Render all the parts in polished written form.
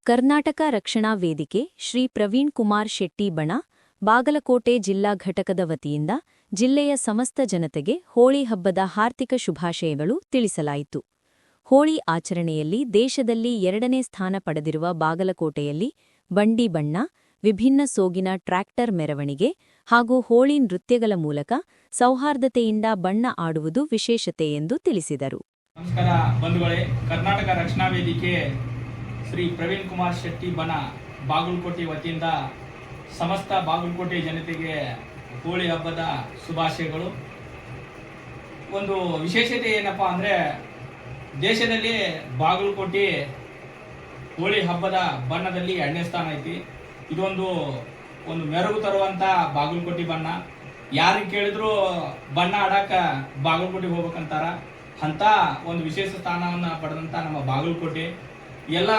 ಕರ್ನಾಟಕ ರಕ್ಷಣಾ ವೇದಿಕೆ ಶ್ರೀ ಪ್ರವೀಣ್ ಕುಮಾರ್ ಶೆಟ್ಟಿ ಬಣ ಬಾಗಲಕೋಟೆ ಜಿಲ್ಲಾ ಘಟಕದ ವತಿಯಿಂದ ಜಿಲ್ಲೆಯ ಸಮಸ್ತ ಜನತೆಗೆ ಹೋಳಿ ಹಬ್ಬದ ಹಾರ್ದಿಕ ಶುಭಾಶಯಗಳು ತಿಳಿಸಲಾಯಿತು. ಹೋಳಿ ಆಚರಣೆಯಲ್ಲಿ ದೇಶದಲ್ಲಿ 2ನೇ ಸ್ಥಾನ ಪಡೆದಿರುವ ಬಾಗಲಕೋಟೆಯಲ್ಲಿ ಬಂಡಿ ಬಣ್ಣ, ವಿಭಿನ್ನ ಸೋಗಿನ ಟ್ರ್ಯಾಕ್ಟರ್ ಮೆರವಣಿಗೆ ಹಾಗೂ ಹೋಳಿ ನೃತ್ಯಗಳ ಮೂಲಕ ಸೌಹಾರ್ದತೆಯಿಂದ ಬಣ್ಣ ಆಡುವುದು ವಿಶೇಷತೆ ಎಂದು ತಿಳಿಸಿದರು. ನಮಸ್ಕಾರ ಬಂಧುಗಳೇ, ಕರ್ನಾಟಕ ರಕ್ಷಣಾ ವೇದಿಕೆ ಶ್ರೀ ಪ್ರವೀಣ್ ಕುಮಾರ್ ಶೆಟ್ಟಿ ಬಣ ಬಾಗಲಕೋಟೆ ವತಿಯಿಂದ ಸಮಸ್ತ ಬಾಗಲಕೋಟೆ ಜನತೆಗೆ ಹೋಳಿ ಹಬ್ಬದ ಶುಭಾಶಯಗಳು. ಒಂದು ವಿಶೇಷತೆ ಏನಪ್ಪಾ ಅಂದರೆ, ದೇಶದಲ್ಲಿ ಬಾಗಲಕೋಟೆ ಹೋಳಿ ಹಬ್ಬದ ಬಣ್ಣದಲ್ಲಿ 2ನೇ ಸ್ಥಾನ ಐತಿ. ಇದೊಂದು ಮೆರುಗು ತರುವಂಥ ಬಾಗಲಕೋಟೆ ಬಣ್ಣ. ಯಾರಿಗೆ ಕೇಳಿದ್ರು ಬಣ್ಣ ಆಡಾಕ ಬಾಗಲಕೋಟೆಗೆ ಹೋಗ್ಬೇಕಂತಾರ. ಅಂಥ ಒಂದು ವಿಶೇಷ ಸ್ಥಾನವನ್ನು ಪಡೆದಂಥ ನಮ್ಮ ಬಾಗಲಕೋಟೆ ಎಲ್ಲ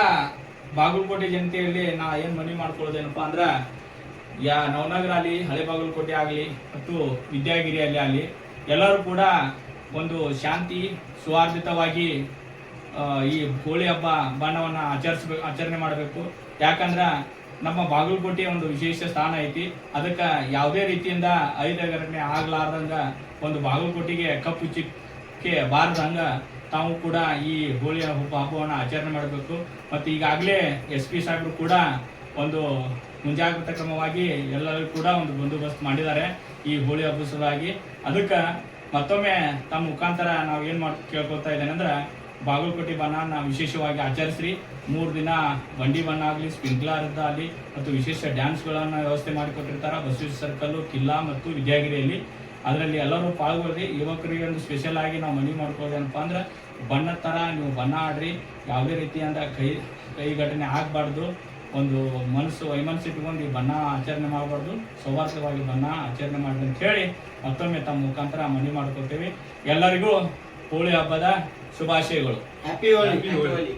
ಬಾಗಲಕೋಟೆ ಜನತೆಯಲ್ಲಿ ನಾ ಏನು ಮನವಿ ಮಾಡ್ಕೊಳ್ಳೋದೇನಪ್ಪ ಅಂದ್ರೆ, ನವನಗರ ಆಗಲಿ, ಹಳೆ ಬಾಗಲಕೋಟೆ ಆಗಲಿ ಮತ್ತು ವಿದ್ಯಾಗಿರಿಯಲ್ಲಿ ಆಗಲಿ ಎಲ್ಲರೂ ಕೂಡ ಒಂದು ಶಾಂತಿ ಸೌಹಾರ್ದಯುತವಾಗಿ ಈ ಹೋಳಿ ಹಬ್ಬ ಬಣ್ಣವನ್ನು ಆಚರಣೆ ಮಾಡಬೇಕು. ಯಾಕಂದ್ರೆ ನಮ್ಮ ಬಾಗಲಕೋಟೆ ಒಂದು ವಿಶೇಷ ಸ್ಥಾನ ಐತಿ. ಅದಕ್ಕೆ ಯಾವುದೇ ರೀತಿಯಿಂದ ಅಹಿತಘಟನೆ ಆಗ್ಲಾರ್ದಂಗ ಒಂದು ಬಾಗಲಕೋಟೆಗೆ ಕಪ್ಪು ಚಿಕ್ಕೆ ಬಾರದಂಗ ತಾವು ಕೂಡ ಈ ಹೋಳಿ ಹಬ್ಬವನ್ನು ಆಚರಣೆ ಮಾಡಬೇಕು. ಮತ್ತು ಈಗಾಗಲೇ SP ಸಾಹೇಬರು ಕೂಡ ಒಂದು ಮುಂಜಾಗ್ರತಾ ಕ್ರಮವಾಗಿ ಎಲ್ಲರೂ ಕೂಡ ಒಂದು ಬಂದೋಬಸ್ತ್ ಮಾಡಿದ್ದಾರೆ ಈ ಹೋಳಿ ಹಬ್ಬದ ಸಲುವಾಗಿ. ಅದಕ್ಕೆ ಮತ್ತೊಮ್ಮೆ ತಮ್ಮ ಮುಖಾಂತರ ನಾವು ಏನು ಕೇಳ್ಕೊಳ್ತಾ ಇದ್ದೇನೆ ಅಂದ್ರೆ, ಬಾಗಲಕೋಟೆ ಬಣ್ಣನ ವಿಶೇಷವಾಗಿ ಆಚರಿಸ್ರಿ. 3 ದಿನ ಬಂಡಿ ಬಣ್ಣ ಆಗಲಿ, ಸ್ಪ್ರಿಂಕ್ಲರ್ ಆಗಲಿ ಮತ್ತು ವಿಶೇಷ ಡ್ಯಾನ್ಸ್ಗಳನ್ನು ವ್ಯವಸ್ಥೆ ಮಾಡಿಕೊಟ್ಟಿರ್ತಾರೆ ಬಸವೇಶ್ವರ ಸರ್ಕಲ್ಲು, ಕಿಲ್ಲಾ ಮತ್ತು ವಿದ್ಯಾಗಿರಿಯಲ್ಲಿ. ಅದರಲ್ಲಿ ಎಲ್ಲರೂ ಪಾಲ್ಗೊಳ್ಳಿ. ಯುವಕರಿಗೆ ಒಂದು ಸ್ಪೆಷಲ್ ಆಗಿ ನಾವು ಮನವಿ ಮಾಡ್ಕೊಳ್ಳೋದೇನಪ್ಪ ಅಂದ್ರೆ, ಬಣ್ಣದ ಥರ ನೀವು ಬಣ್ಣ ಆಡ್ರಿ. ಯಾವುದೇ ರೀತಿಯಿಂದ ಕೈ ಘಟನೆ ಆಗಬಾರ್ದು. ಒಂದು ವೈಮನಸ್ಸು ಇಟ್ಕೊಂಡು ಈ ಬಣ್ಣ ಆಚರಣೆ ಮಾಡಬಾರ್ದು. ಸೌಹಾರ್ದವಾಗಿ ಬಣ್ಣ ಆಚರಣೆ ಮಾಡಿ ಅಂತ ಹೇಳಿ ಮತ್ತೊಮ್ಮೆ ತಮ್ಮ ಮುಖಾಂತರ ಮನವಿ ಮಾಡ್ಕೊಳ್ತೇವೆ. ಎಲ್ಲರಿಗೂ ಹೋಳಿ ಹಬ್ಬದ ಶುಭಾಶಯಗಳು. ಹ್ಯಾಪಿ ಹೋಳಿ.